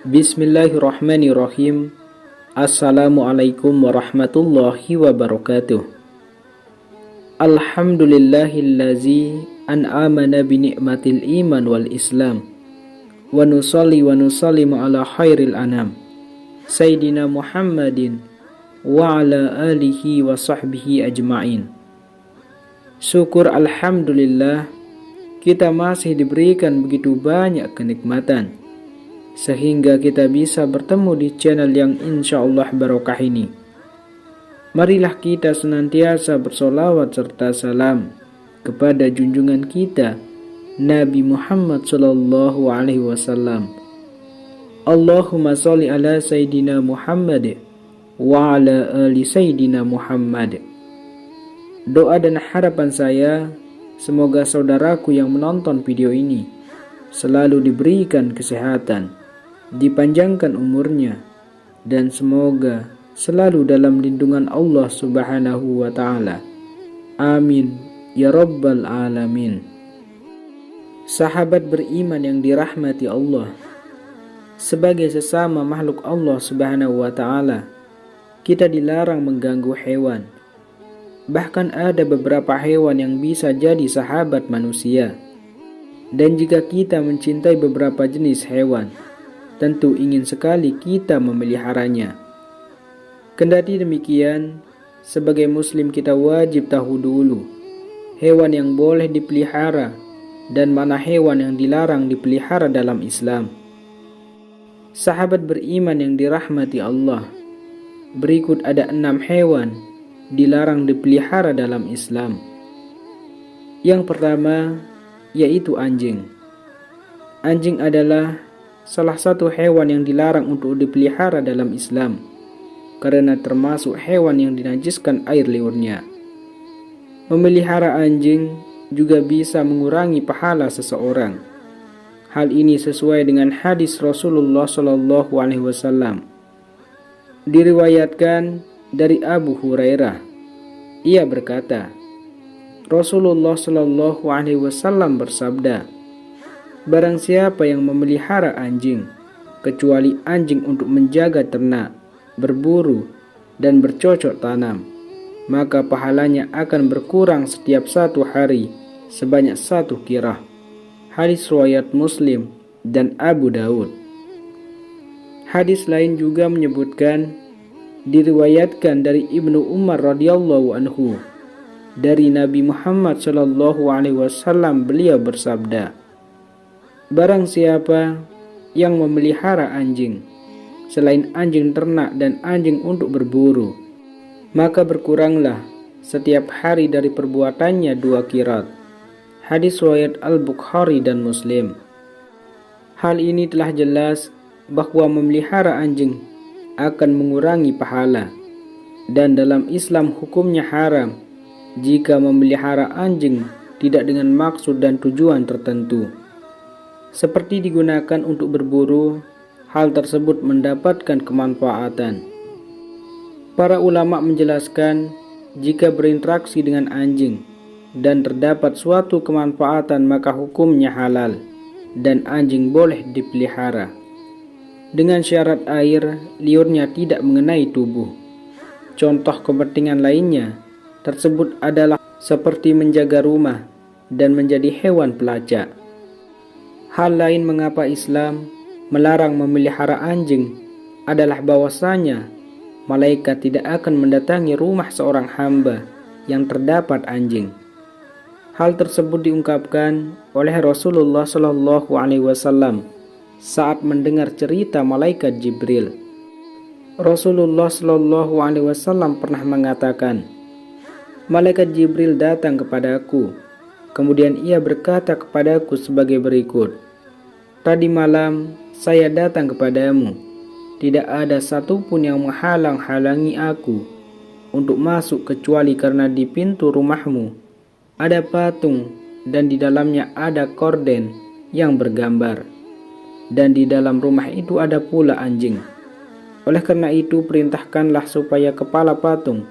Bismillahirrahmanirrahim. Assalamualaikum warahmatullahi wabarakatuh. Alhamdulillahillazi an'amana bini'matil iman wal islam. Wa nusalli wa nusallimu ala khairil anam Sayyidina Muhammadin wa ala alihi wa sahbihi ajma'in. Syukur alhamdulillah, kita masih diberikan begitu banyak kenikmatan sehingga kita bisa bertemu di channel yang insyaallah barokah ini. Marilah kita senantiasa bersolawat serta salam kepada junjungan kita Nabi Muhammad sallallahu alaihi wasallam. Allahumma sholli ala Sayyidina Muhammad wa ala ali Sayyidina Muhammad. Doa dan harapan saya, semoga saudaraku yang menonton video ini selalu diberikan kesehatan, dipanjangkan umurnya, dan semoga selalu dalam lindungan Allah Subhanahu wa ta'ala. Amin ya rabbal alamin. Sahabat beriman yang dirahmati Allah, sebagai sesama makhluk Allah Subhanahu wa ta'ala, kita dilarang mengganggu hewan. Bahkan ada beberapa hewan yang bisa jadi sahabat manusia. Dan jika kita mencintai beberapa jenis hewan, tentu ingin sekali kita memeliharanya. Kendati demikian, sebagai muslim kita wajib tahu dulu hewan yang boleh dipelihara dan mana hewan yang dilarang dipelihara dalam Islam. Sahabat beriman yang dirahmati Allah, berikut ada 6 hewan dilarang dipelihara dalam Islam. Yang pertama yaitu anjing. Anjing adalah salah satu hewan yang dilarang untuk dipelihara dalam Islam karena termasuk hewan yang dinajiskan air liurnya. Memelihara anjing juga bisa mengurangi pahala seseorang. Hal ini sesuai dengan hadis Rasulullah sallallahu alaihi wasallam. Diriwayatkan dari Abu Hurairah. Ia berkata, Rasulullah sallallahu alaihi wasallam bersabda, barang siapa yang memelihara anjing, kecuali anjing untuk menjaga ternak, berburu, dan bercocok tanam, maka pahalanya akan berkurang setiap 1 hari sebanyak 1 kirah. Hadis riwayat Muslim dan Abu Daud. Hadis lain juga menyebutkan, diriwayatkan dari Ibnu Umar radhiyallahu anhu, dari Nabi Muhammad sallallahu alaihi wasallam, beliau bersabda, barang siapa yang memelihara anjing selain anjing ternak dan anjing untuk berburu, maka berkuranglah setiap hari dari perbuatannya 2 qirat. Hadis riwayat Al-Bukhari dan Muslim. Hal ini telah jelas bahwa memelihara anjing akan mengurangi pahala, dan dalam Islam hukumnya haram jika memelihara anjing tidak dengan maksud dan tujuan tertentu, seperti digunakan untuk berburu. Hal tersebut mendapatkan kemanfaatan. Para ulama menjelaskan, jika berinteraksi dengan anjing dan terdapat suatu kemanfaatan, maka hukumnya halal dan anjing boleh dipelihara, dengan syarat air liurnya tidak mengenai tubuh. Contoh kepentingan lainnya tersebut adalah seperti menjaga rumah dan menjadi hewan pelacak. Hal lain mengapa Islam melarang memelihara anjing adalah bahwasanya malaikat tidak akan mendatangi rumah seorang hamba yang terdapat anjing. Hal tersebut diungkapkan oleh Rasulullah sallallahu alaihi wasallam saat mendengar cerita malaikat Jibril. Rasulullah sallallahu alaihi wasallam pernah mengatakan, malaikat Jibril datang kepadaku, kemudian ia berkata kepadaku sebagai berikut, tadi malam saya datang kepadamu, tidak ada satupun yang menghalang-halangi aku untuk masuk kecuali karena di pintu rumahmu ada patung dan di dalamnya ada korden yang bergambar, dan di dalam rumah itu ada pula anjing. Oleh karena itu perintahkanlah supaya kepala patung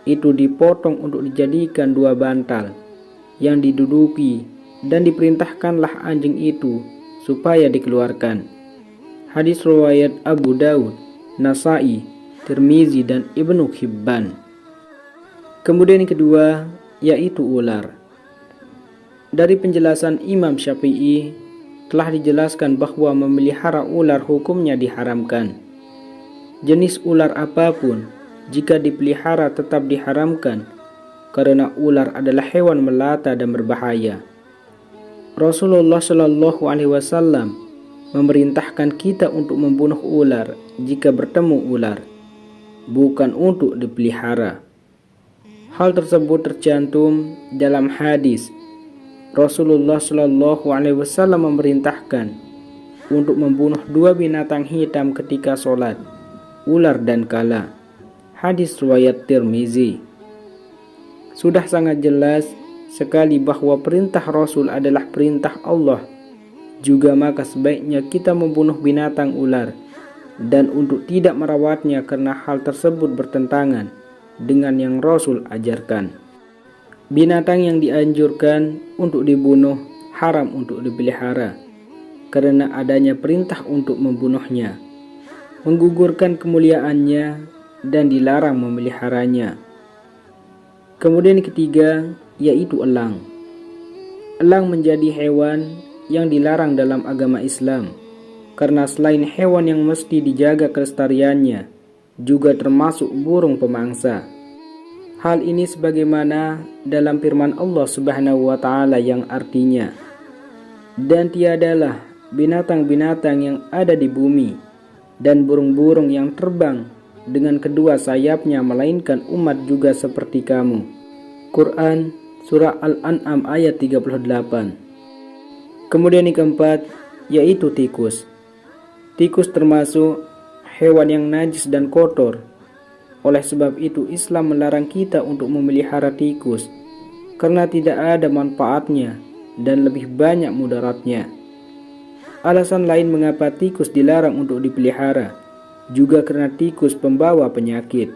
itu dipotong untuk dijadikan 2 bantal yang diduduki, dan diperintahkanlah anjing itu supaya dikeluarkan. Hadis riwayat Abu Daud, Nasai, Tirmizi, dan Ibnu Hibban. Kemudian yang kedua, yaitu ular. Dari penjelasan Imam Syafi'i, telah dijelaskan bahwa memelihara ular hukumnya diharamkan. Jenis ular apapun, jika dipelihara tetap diharamkan, karena ular adalah hewan melata dan berbahaya. Rasulullah Shallallahu Alaihi Wasallam memerintahkan kita untuk membunuh ular jika bertemu ular, bukan untuk dipelihara. Hal tersebut tercantum dalam hadis. Rasulullah Shallallahu Alaihi Wasallam memerintahkan untuk membunuh 2 binatang hitam ketika sholat, ular dan kala. Hadis riwayat Tirmizi. Sudah sangat jelas sekali bahwa perintah Rasul adalah perintah Allah. Juga maka sebaiknya kita membunuh binatang ular dan untuk tidak merawatnya karena hal tersebut bertentangan dengan yang Rasul ajarkan. Binatang yang dianjurkan untuk dibunuh haram untuk dipelihara karena adanya perintah untuk membunuhnya, menggugurkan kemuliaannya, dan dilarang memeliharanya. Kemudian ketiga, yaitu elang. Elang menjadi hewan yang dilarang dalam agama Islam karena selain hewan yang mesti dijaga kelestariannya, juga termasuk burung pemangsa. Hal ini sebagaimana dalam firman Allah Subhanahu wa Ta'ala yang artinya, "Dan tiadalah binatang-binatang yang ada di bumi dan burung-burung yang terbang dengan kedua sayapnya melainkan umat juga seperti kamu." Quran Surah Al-An'am ayat 38. Kemudian yang keempat, yaitu tikus. Tikus termasuk hewan yang najis dan kotor. Oleh sebab itu Islam melarang kita untuk memelihara tikus karena tidak ada manfaatnya dan lebih banyak mudaratnya. Alasan lain mengapa tikus dilarang untuk dipelihara juga karena tikus pembawa penyakit.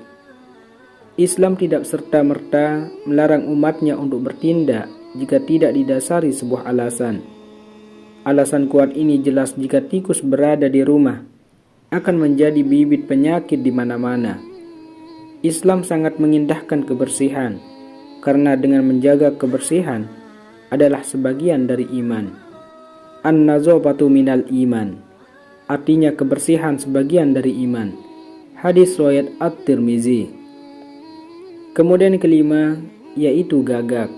Islam tidak serta-merta melarang umatnya untuk bertindak jika tidak didasari sebuah alasan. Alasan kuat ini jelas jika tikus berada di rumah akan menjadi bibit penyakit di mana-mana. Islam sangat mengindahkan kebersihan, karena dengan menjaga kebersihan adalah sebagian dari iman. An-nazafatu minal iman, artinya kebersihan sebagian dari iman. Hadis riwayat At-Tirmizi. Kemudian yang kelima, yaitu gagak.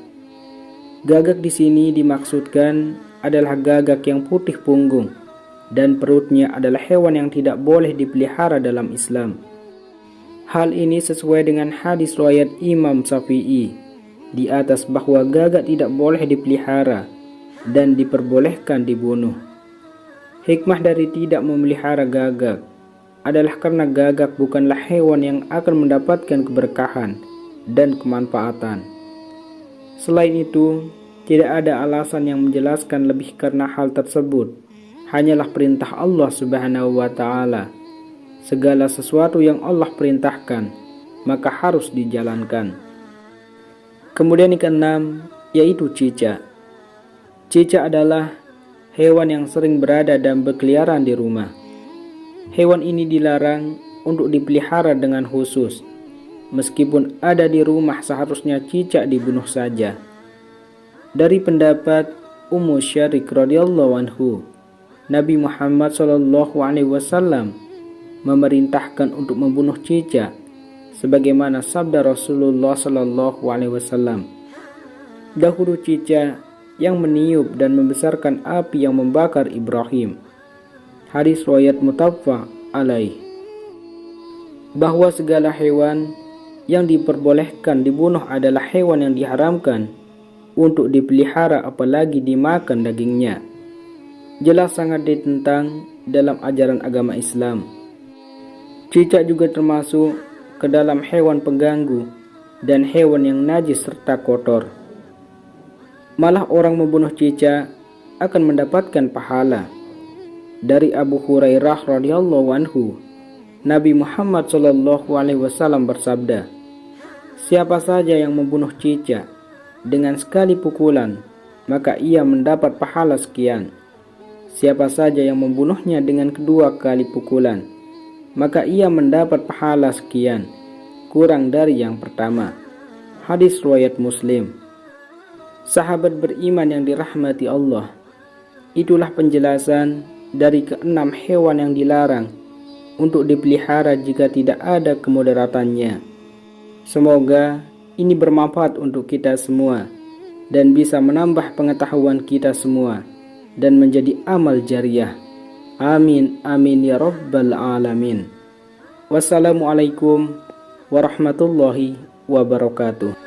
Gagak di sini dimaksudkan adalah gagak yang putih punggung dan perutnya adalah hewan yang tidak boleh dipelihara dalam Islam. Hal ini sesuai dengan hadis riwayat Imam Syafi'i di atas bahwa gagak tidak boleh dipelihara dan diperbolehkan dibunuh. Hikmah dari tidak memelihara gagak adalah karena gagak bukanlah hewan yang akan mendapatkan keberkahan dan kemanfaatan. Selain itu, tidak ada alasan yang menjelaskan lebih karena hal tersebut hanyalah perintah Allah Subhanahu wa Ta'ala. Segala sesuatu yang Allah perintahkan maka harus dijalankan. Kemudian yang keenam, yaitu cicak. Cicak adalah hewan yang sering berada dan berkeliaran di rumah. Hewan ini dilarang untuk dipelihara dengan khusus. Meskipun ada di rumah seharusnya cicak dibunuh saja. Dari pendapat Ummu Syarik radhiyallahu anhu, Nabi Muhammad SAW memerintahkan untuk membunuh cicak sebagaimana sabda Rasulullah SAW. Dahulu cicak yang meniup dan membesarkan api yang membakar Ibrahim. Hadis riwayat muttafaq alaih. Bahwa segala hewan yang diperbolehkan dibunuh adalah hewan yang diharamkan untuk dipelihara apalagi dimakan dagingnya. Jelas sangat ditentang dalam ajaran agama Islam. Cicak juga termasuk ke dalam hewan pengganggu dan hewan yang najis serta kotor. Malah orang membunuh cicak akan mendapatkan pahala. Dari Abu Hurairah radhiyallahu anhu, Nabi Muhammad SAW bersabda, "Siapa saja yang membunuh cicak dengan sekali pukulan, maka ia mendapat pahala sekian. Siapa saja yang membunuhnya dengan kedua kali pukulan, maka ia mendapat pahala sekian, kurang dari yang pertama. Hadis riwayat Muslim. Sahabat beriman yang dirahmati Allah, itulah penjelasan dari keenam hewan yang dilarang untuk dipelihara jika tidak ada kemudaratannya. Semoga ini bermanfaat untuk kita semua dan bisa menambah pengetahuan kita semua dan menjadi amal jariah. Amin amin ya rabbal alamin. Wassalamualaikum warahmatullahi wabarakatuh.